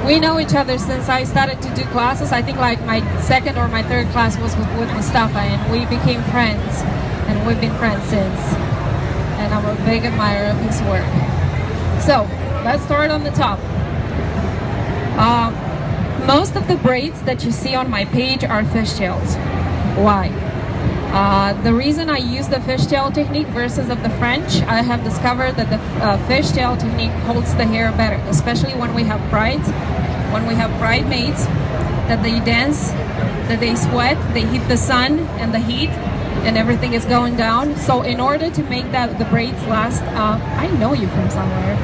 we know each other since I started to do classes. I think like my second or my third class was with Mustafa, and we became friends, and we've been friends since. And I'm a big admirer of his work. So let's start on the top. Most of the braids that you see on my page are fishtails. Why? The reason I use the fishtail technique versus of the French, I have discovered that the fishtail technique holds the hair better, especially when we have brides, when we have bridesmaids, that they dance, that they sweat, they hit the sun and the heat, and everything is going down. So in order to make that the braids last, I know you from somewhere.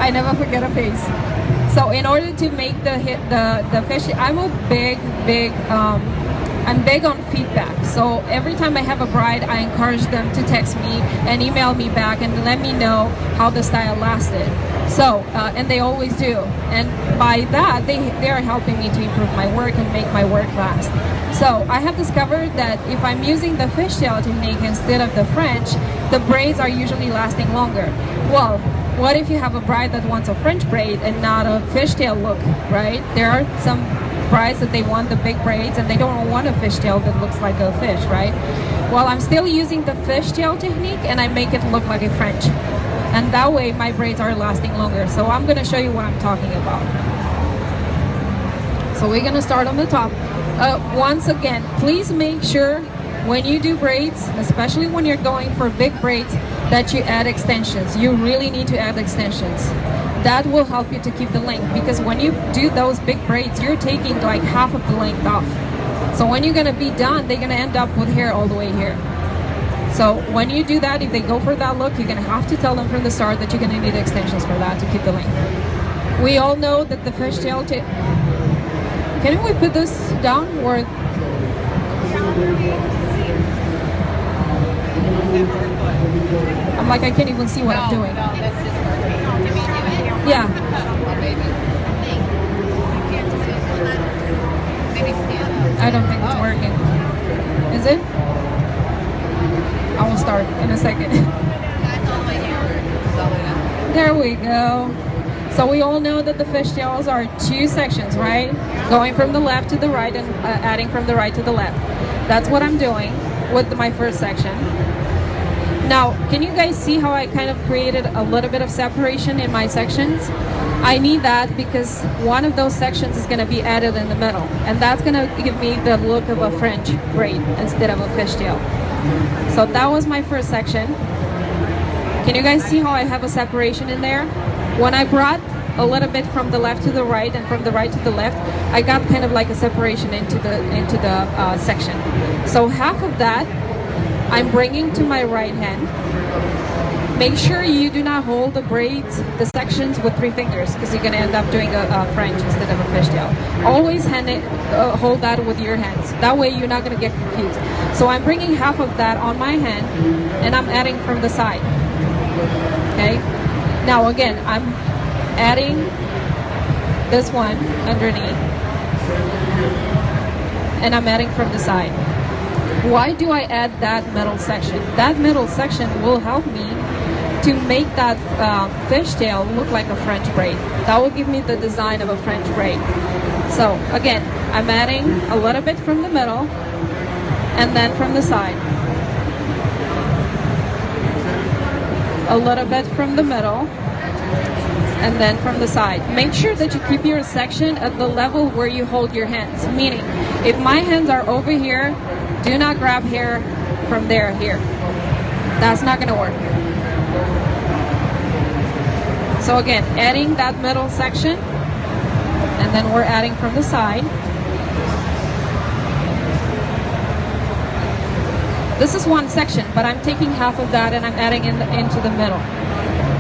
I never forget a face. So in order to make the fish, I'm big on feedback. So every time I have a bride, I encourage them to text me and email me back and let me know how the style lasted. So, and they always do. And by that, they are helping me to improve my work and make my work last. So I have discovered that if I'm using the fishtail technique instead of the French, the braids are usually lasting longer. Well, what if you have a bride that wants a French braid and not a fishtail look, right? There are some brides that they want the big braids and they don't want a fishtail that looks like a fish, right? Well, I'm still using the fishtail technique and I make it look like a French. And that way my braids are lasting longer. So I'm gonna show you what I'm talking about. So we're gonna start on the top. Once again, please make sure when you do braids, especially when you're going for big braids, that you add extensions. You really need to add extensions. That will help you to keep the length, because when you do those big braids, you're taking like half of the length off. So when you're gonna be done, they're gonna end up with hair all the way here. So when you do that, if they go for that look, you're gonna have to tell them from the start that you're gonna need extensions for that to keep the length. We all know that the fishtail can we put this down or? I'm like, I can't even see what I'm doing. Yeah. I don't think it's working. Is it? I will start in a second. There we go. So we all know that the fishtails are two sections, right? Going from the left to the right and adding from the right to the left. That's what I'm doing with my first section. Now, can you guys see how I kind of created a little bit of separation in my sections? I need that because one of those sections is going to be added in the middle, and that's going to give me the look of a French braid instead of a fishtail. So that was my first section. Can you guys see how I have a separation in there? When I brought a little bit from the left to the right and from the right to the left, I got kind of like a separation into the section. So half of that I'm bringing to my right hand. Make sure you do not hold the braids, the sections with 3 fingers, because you're going to end up doing a French instead of a fishtail. Always hold that with your hands. That way you're not going to get confused. So I'm bringing half of that on my hand and I'm adding from the side. Okay? Now again, I'm adding this one underneath and I'm adding from the side. Why do I add that middle section? That middle section will help me to make that fishtail look like a French braid. That will give me the design of a French braid. So again, I'm adding a little bit from the middle and then from the side. A little bit from the middle and then from the side. Make sure that you keep your section at the level where you hold your hands. Meaning, if my hands are over here, do not grab hair from there here. That's not going to work. So again, adding that middle section, and then we're adding from the side. This is one section, but I'm taking half of that and I'm adding into the middle.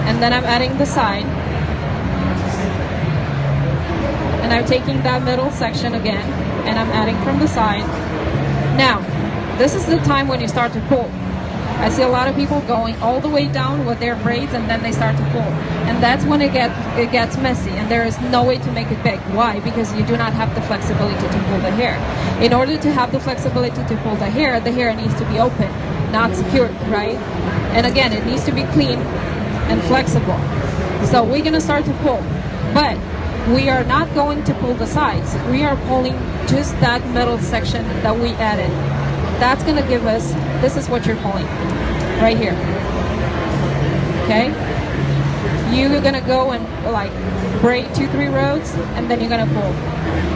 And then I'm adding the side. And I'm taking that middle section again, and I'm adding from the side. Now, this is the time when you start to pull. I see a lot of people going all the way down with their braids and then they start to pull. And that's when it gets messy and there is no way to make it big. Why? Because you do not have the flexibility to pull the hair. In order to have the flexibility to pull the hair needs to be open, not secured, right? And again, it needs to be clean and flexible. So we're gonna start to pull, but we are not going to pull the sides. We are pulling just that middle section that we added. That's gonna give us, this is what you're pulling, right here, okay? You're gonna go and like braid 2-3 rows, and then you're gonna pull.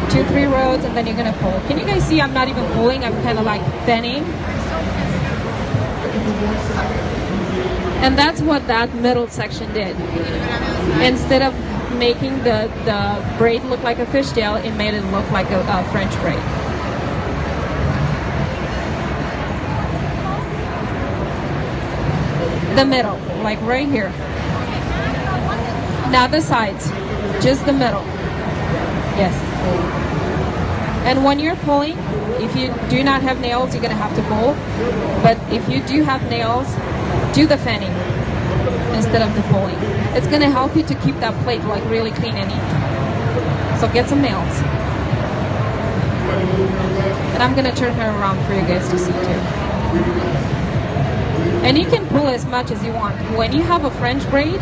2-3 rows, and then you're gonna pull. Can you guys see I'm not even pulling, I'm kind of like thinning? And that's what that middle section did. Instead of making the braid look like a fishtail, it made it look like a French braid. The middle, like right here. Not the sides, just the middle. Yes. And when you're pulling, if you do not have nails, you're gonna have to pull. But if you do have nails, do the fanning instead of the pulling. It's gonna help you to keep that plate like really clean and neat. So get some nails. And I'm gonna turn her around for you guys to see too. And you can pull as much as you want. When you have a French braid,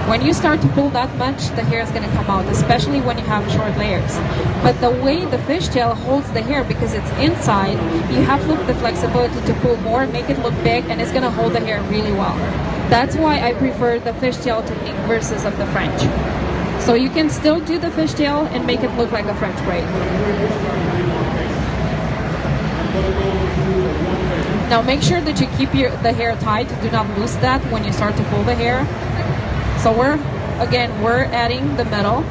when you start to pull that much, the hair is going to come out, especially when you have short layers. But the way the fishtail holds the hair, because it's inside, you have the flexibility to pull more, make it look big, and it's going to hold the hair really well. That's why I prefer the fishtail technique versus of the French. So you can still do the fishtail and make it look like a French braid. Now make sure that you keep the hair tight. Do not lose that when you start to pull the hair. So we're adding the middle,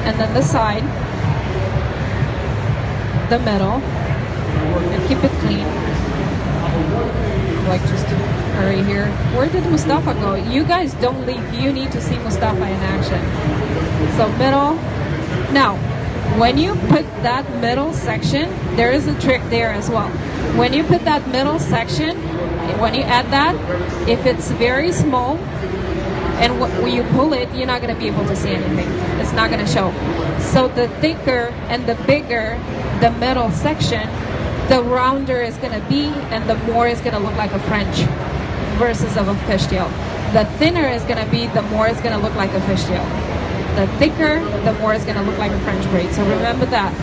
and then the side, the middle, and keep it clean. Like just right here. Where did Mustafa go? You guys don't leave. You need to see Mustafa in action. So middle. Now, when you put that middle section, there is a trick there as well. When you put that middle section, when you add that, if it's very small, and when you pull it, you're not going to be able to see anything. It's not going to show. So the thicker and the bigger the middle section, the rounder it's going to be, and the more it's going to look like a French versus of a fishtail. The thinner it's going to be, the more it's going to look like a fishtail. The thicker, the more it's going to look like a French braid. So remember that.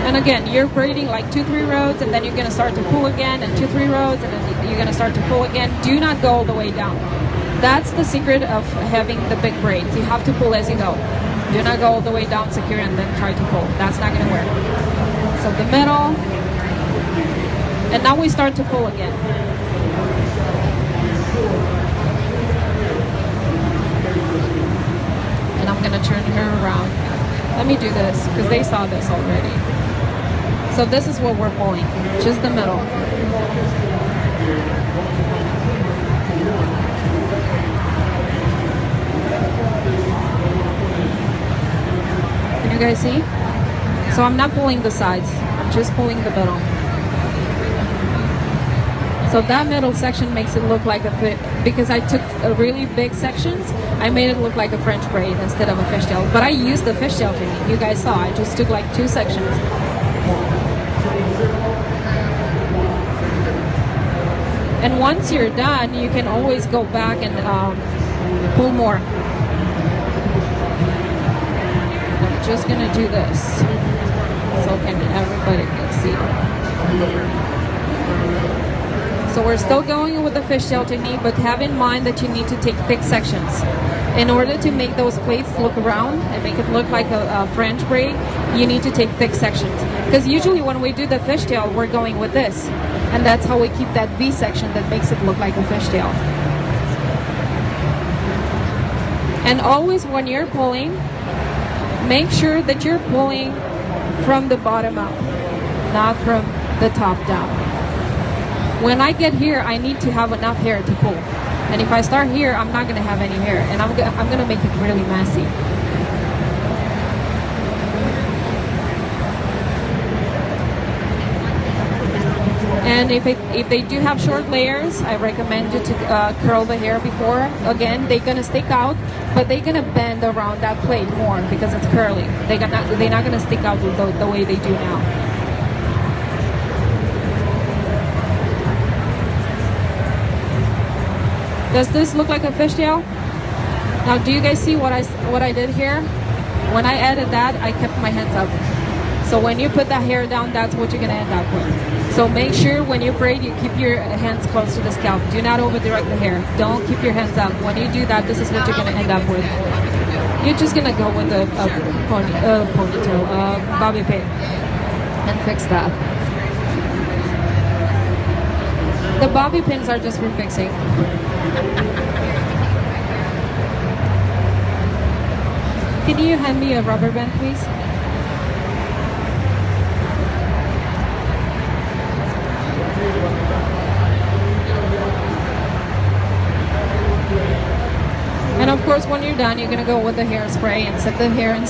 And again, you're braiding like 2-3 rows, and then you're going to start to pull again, and 2-3 rows, and then you're going to start to pull again. Do not go all the way down. That's the secret of having the big braids. You have to pull as you go. Do not go all the way down, secure, and then try to pull. That's not going to work. So the middle, and now we start to pull again. And I'm going to turn her around. Let me do this, because they saw this already. So this is what we're pulling, just the middle. Can you guys see? So I'm not pulling the sides, I'm just pulling the middle. So that middle section makes it look like because I took a really big sections, I made it look like a French braid instead of a fishtail. But I used the fishtail technique, you guys saw, I just took like 2 sections. And once you're done, you can always go back and pull more. I'm just gonna do this so everybody can see. So we're still going with the fishtail technique, but have in mind that you need to take thick sections. In order to make those plates look round and make it look like a French braid, you need to take thick sections. Because usually when we do the fishtail, we're going with this. And that's how we keep that V section that makes it look like a fishtail. And always when you're pulling, make sure that you're pulling from the bottom up, not from the top down. When I get here, I need to have enough hair to pull. And if I start here, I'm not going to have any hair. And I'm going to make it really messy. And if they do have short layers, I recommend you to curl the hair before. Again, they're going to stick out, but they're going to bend around that plate more because it's curly. They're not going to stick out the way they do now. Does this look like a fishtail? Now, do you guys see what I did here? When I added that, I kept my hands up. So when you put that hair down, that's what you're gonna end up with. So make sure when you braid, you keep your hands close to the scalp. Do not over direct the hair. Don't keep your hands up. When you do that, this is what you're gonna end up with. You're just gonna go with a ponytail, bobby pin, and fix that. The bobby pins are just for fixing. Can you hand me a rubber band, please? And of course, when you're done, you're gonna go with the hairspray and set the hair in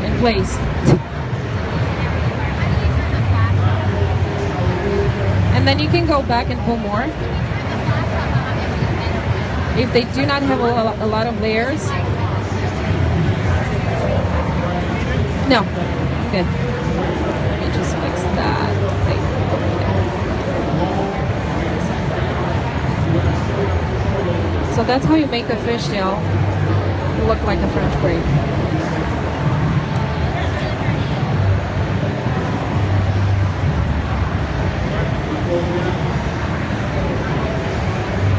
in place. And then you can go back and pull more. If they do not have a lot of layers. No, good. Let me just fix that. So that's how you make the fishtail look like a French braid.